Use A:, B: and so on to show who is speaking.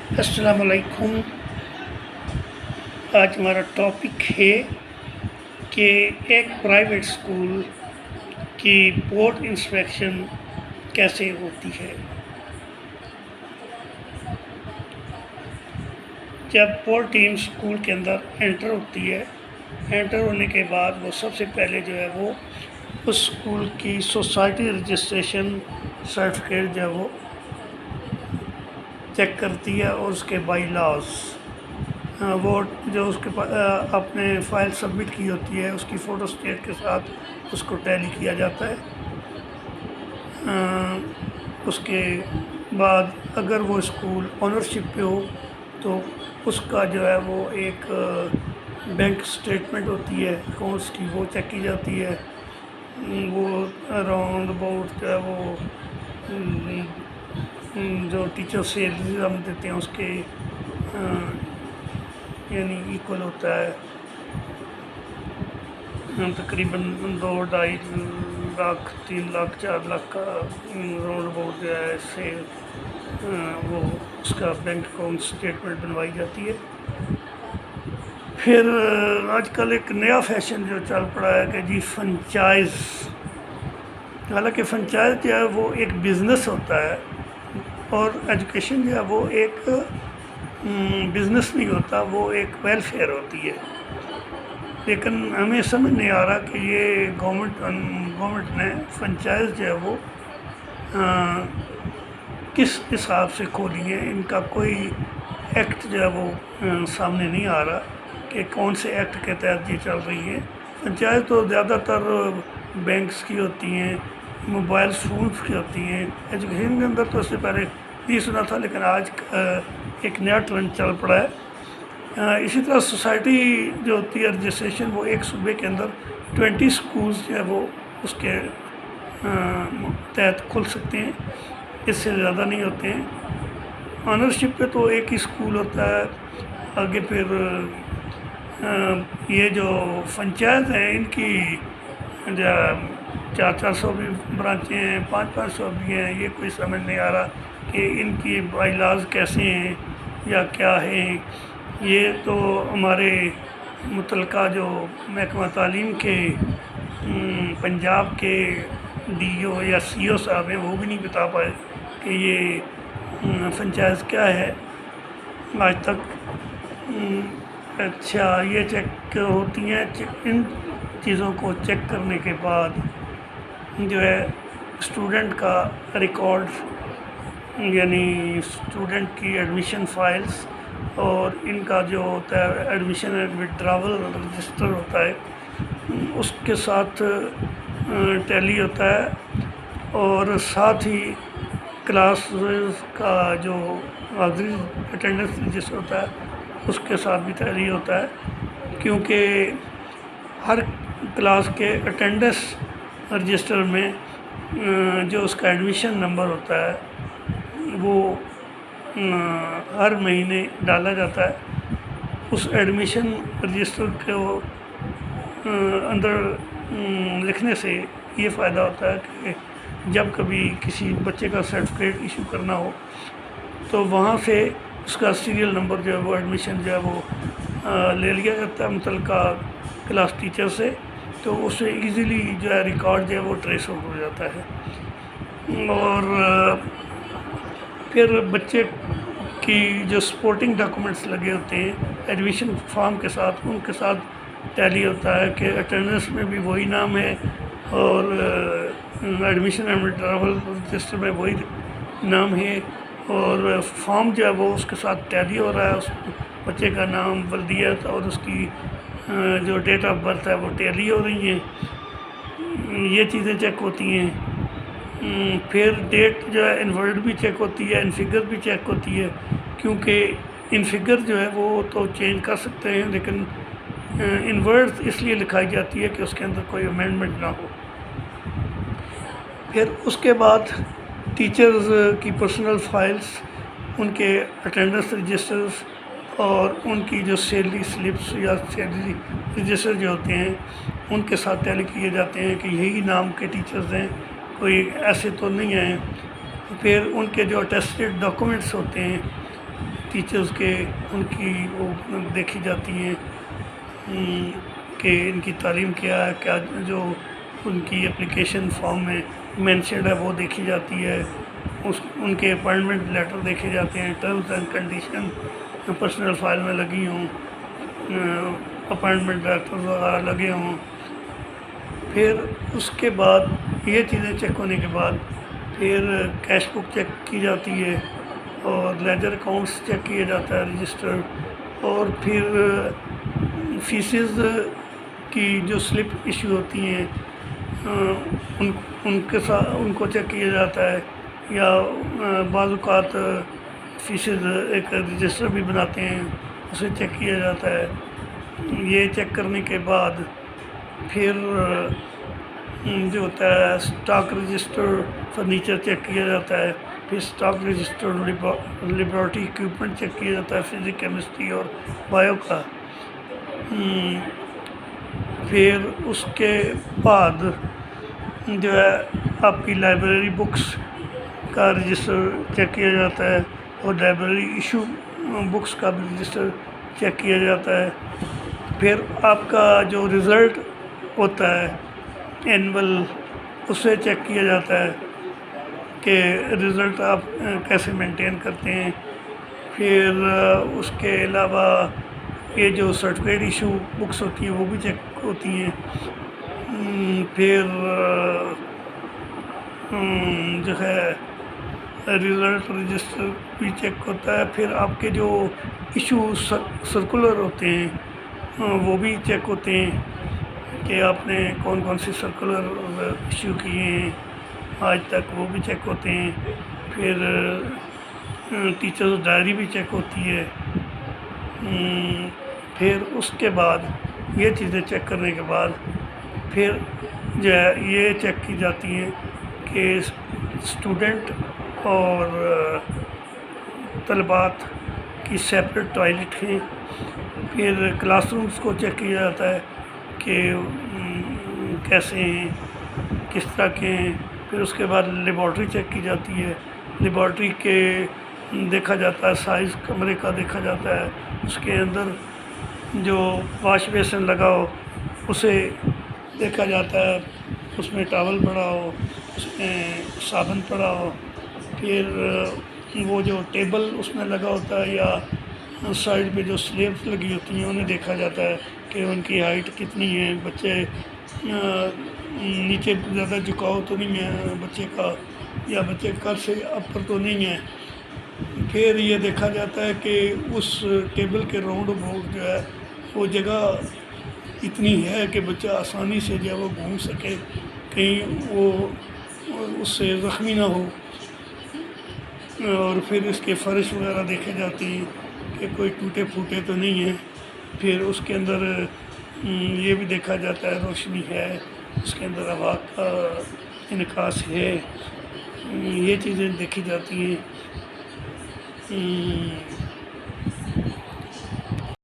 A: السلام علیکم۔ آج ہمارا ٹاپک ہے کہ ایک پرائیویٹ اسکول کی بورڈ انسپیکشن کیسے ہوتی ہے۔ جب بورڈ ٹیم اسکول کے اندر انٹر ہوتی ہے، انٹر ہونے کے بعد وہ سب سے پہلے جو ہے وہ اس اسکول کی سوسائٹی رجسٹریشن سرٹیفکیٹ جو ہے وہ چیک کرتی ہے، اور اس کے بائی لاز وہ جو اس کے آپ نے فائل سبمٹ کی ہوتی ہے اس کی فوٹو اسٹیٹ کے ساتھ اس کو ٹیلی کیا جاتا ہے۔ اس کے بعد اگر وہ اسکول آنرشپ پہ ہو تو اس کا جو ہے وہ ایک بینک اسٹیٹمنٹ ہوتی ہے اکاؤنٹس کی، وہ چیک کی جاتی ہے۔ وہ اراؤنڈ اباؤٹ جو ہے وہ جو ٹیچر سیلری ہم دیتے ہیں اس کے یعنی ایکول ہوتا ہے، تقریباً 2-2.5 لاکھ 3 لاکھ 4 لاکھ کا راؤنڈ اباؤٹ جو ہے اس سے وہ اس کا بینک اکاؤنٹ اسٹیٹمنٹ بنوائی جاتی ہے۔ پھر آج کل ایک نیا فیشن جو چل پڑا ہے کہ جی فرنچائز، حالانکہ فرنچائز جو ہے وہ ایک بزنس ہوتا ہے اور ایجوکیشن جو ہے وہ ایک بزنس نہیں ہوتا، وہ ایک ویلفیئر ہوتی ہے۔ لیکن ہمیں سمجھ نہیں آ رہا کہ یہ گورنمنٹ نے فرنچائز جو ہے وہ کس حساب سے کھولی ہے، ان کا کوئی ایکٹ جو ہے وہ سامنے نہیں آ رہا کہ کون سے ایکٹ کے تحت یہ چل رہی ہے۔ فرنچائز تو زیادہ تر بینکس کی ہوتی ہیں، موبائل فونس کی ہوتی ہیں۔ ایجوکیشن کے اندر تو اس سے پہلے نہیں سنا تھا، لیکن آج ایک نیا ٹرینڈ چل پڑا ہے۔ اسی طرح سوسائٹی جو ہوتی ہے رجسٹریشن، وہ ایک صوبے کے اندر 20 اسکولز جو ہے وہ اس کے تحت کھل سکتے ہیں، اس سے زیادہ نہیں ہوتے ہیں۔ آنرشپ پہ تو ایک ہی اسکول ہوتا ہے۔ آگے پھر یہ جو فرنچائز ہیں ان کی 400 بھی برانچیں ہیں، 500 بھی ہیں، یہ کوئی سمجھ نہیں آ رہا کہ ان کی بائی لاز کیسے ہیں یا کیا ہیں۔ یہ تو ہمارے متعلقہ جو محکمہ تعلیم کے پنجاب کے ڈی او یا سی او صاحب ہیں وہ بھی نہیں بتا پائے کہ یہ فرنچائز کیا ہے آج تک۔ اچھا، یہ چیک ہوتی ہیں، ان چیزوں کو چیک کرنے کے بعد جو ہے اسٹوڈنٹ کا ریکارڈ، یعنی اسٹوڈنٹ کی ایڈمیشن فائلز اور ان کا جو ہوتا ہے ایڈمیشن اینڈ وڈراول رجسٹر ہوتا ہے، اس کے ساتھ ٹیلی ہوتا ہے، اور ساتھ ہی کلاس کا جو حاضری اٹینڈنس رجسٹر ہوتا ہے اس کے ساتھ بھی ٹیلی ہوتا ہے، کیونکہ ہر کلاس کے اٹینڈنس رجسٹر میں جو اس کا ایڈمیشن نمبر ہوتا ہے وہ ہر مہینے ڈالا جاتا ہے۔ اس ایڈمیشن رجسٹر کو اندر لکھنے سے یہ فائدہ ہوتا ہے کہ جب کبھی کسی بچے کا سرٹیفکیٹ ایشو کرنا ہو تو وہاں سے اس کا سیریل نمبر جو ہے وہ ایڈمیشن جو ہے وہ لے لیا جاتا ہے متعلقہ کلاس ٹیچر سے، تو اس سے ایزیلی جو ہے ریکارڈ جو ہے وہ ٹریس ہو جاتا ہے۔ اور پھر بچے کی جو سپورٹنگ ڈاکومنٹس لگے ہوتے ہیں ایڈمیشن فارم کے ساتھ، ان کے ساتھ ٹیلی ہوتا ہے کہ اٹینڈنس میں بھی وہی نام ہے اور ایڈمیشن اینڈ وڈراول رجسٹر میں وہی نام ہے، اور فارم جو ہے وہ اس کے ساتھ ٹیلی ہو رہا ہے، اس بچے کا نام، ولدیت اور اس کی جو ڈیٹ آف برتھ ہے وہ ٹیلی ہو رہی ہیں۔ یہ چیزیں چیک ہوتی ہیں۔ پھر ڈیٹ جو ہے ان ورڈ بھی چیک ہوتی ہے، ان فگر بھی چیک ہوتی ہے، کیونکہ ان فگر جو ہے وہ تو چینج کر سکتے ہیں، لیکن ان ورڈ اس لیے لکھائی جاتی ہے کہ اس کے اندر کوئی امینڈمنٹ نہ ہو۔ پھر اس کے بعد ٹیچرز کی پرسنل فائلز، ان کے اٹینڈنس رجسٹرز اور ان کی جو سیلری سلپس یا سیلری رجسٹر جو ہوتے ہیں ان کے ساتھ ٹیلی کیے جاتے ہیں کہ یہی نام کے ٹیچرز ہیں، کوئی ایسے تو نہیں ہیں۔ پھر ان کے جو اٹیسٹڈ ڈاکومنٹس ہوتے ہیں ٹیچرز کے ان کی وہ دیکھی جاتی ہیں کہ ان کی تعلیم کیا ہے، کیا جو ان کی اپلیکیشن فارم میں مینشنڈ ہے وہ دیکھی جاتی ہے، ان کے اپائنٹمنٹ لیٹر دیکھے جاتے ہیں، terms and condition personal file میں لگی ہوں، اپائنٹمنٹ لیٹر وغیرہ لگے ہوں۔ پھر اس کے بعد یہ چیزیں چیک ہونے کے بعد پھر کیش بک چیک کی جاتی ہے اور لیجر اکاؤنٹس چیک کیا جاتا ہے رجسٹر، اور پھر فیسز کی جو سلپ ایشو ہوتی ہیں ان کے ساتھ ان کو چیک کیا جاتا ہے، یا بعض اوقات فیسز ایک رجسٹر بھی بناتے ہیں اسے چیک کیا جاتا ہے۔ یہ چیک کرنے کے بعد پھر جو ہوتا ہے اسٹاک رجسٹر فرنیچر چیک کیا جاتا ہے، پھر stock register laboratory equipment check کیا جاتا ہے، فزکس کیمسٹری اور بایو کا۔ پھر اس کے بعد جو ہے آپ کی لائبریری بکس کا رجسٹر چیک کیا جاتا ہے اور لائبریری ایشو بکس کا بھی رجسٹر چیک کیا جاتا ہے۔ پھر آپ کا جو رزلٹ ہوتا ہے اینول اسے چیک کیا جاتا ہے کہ رزلٹ آپ کیسے مینٹین کرتے ہیں۔ پھر اس کے علاوہ یہ جو سرٹیفکیٹ ایشو بکس ہوتی ہیں وہ بھی چیک ہوتی ہیں۔ پھر جو ہے رزلٹ رجسٹر بھی چیک ہوتا ہے۔ پھر آپ کے جو ایشو سرکولر ہوتے ہیں وہ بھی چیک ہوتے ہیں کہ آپ نے کون کون سی سرکولر ایشو کیے ہیں آج تک، وہ بھی چیک ہوتے ہیں۔ پھر ٹیچرز ڈائری بھی چیک ہوتی ہے۔ پھر اس کے بعد یہ چیزیں چیک کرنے کے بعد پھر جو ہے یہ چیک کی جاتی ہیں کہ اسٹوڈنٹ اور طلبات کی سیپریٹ ٹوائلٹ ہیں۔ پھر کلاس رومز کو چیک کیا جاتا ہے کہ کیسے ہیں، کس طرح کے ہیں۔ پھر اس کے بعد لیبارٹری چیک کی جاتی ہے، لیبارٹری کے دیکھا جاتا ہے سائز کمرے کا دیکھا جاتا ہے، اس کے اندر جو واش بیسن لگا ہو اسے دیکھا جاتا ہے، اس میں ٹاول پڑا ہو، اس میں صابن پڑا ہو۔ پھر وہ جو ٹیبل اس میں لگا ہوتا ہے یا سائڈ پہ جو سلیبس لگی ہوتی ہیں انہیں دیکھا جاتا ہے کہ ان کی ہائٹ کتنی ہے، بچے نیچے زیادہ جھکاؤ تو نہیں ہے بچے کا، یا بچے کر سے اپر تو نہیں ہے۔ پھر یہ دیکھا جاتا ہے کہ اس ٹیبل کے راؤنڈ اباؤٹ جو ہے وہ جگہ اتنی ہے کہ بچہ آسانی سے جو ہے وہ گھوم سکے، کہیں وہ اس سے زخمی نہ ہو۔ اور پھر اس کے فرش وغیرہ دیکھے جاتی ہیں کہ کوئی ٹوٹے پھوٹے تو نہیں ہیں۔ پھر اس کے اندر یہ بھی دیکھا جاتا ہے روشنی ہے، اس کے اندر ہوا کا انعکاس ہے، یہ چیزیں دیکھی جاتی ہیں۔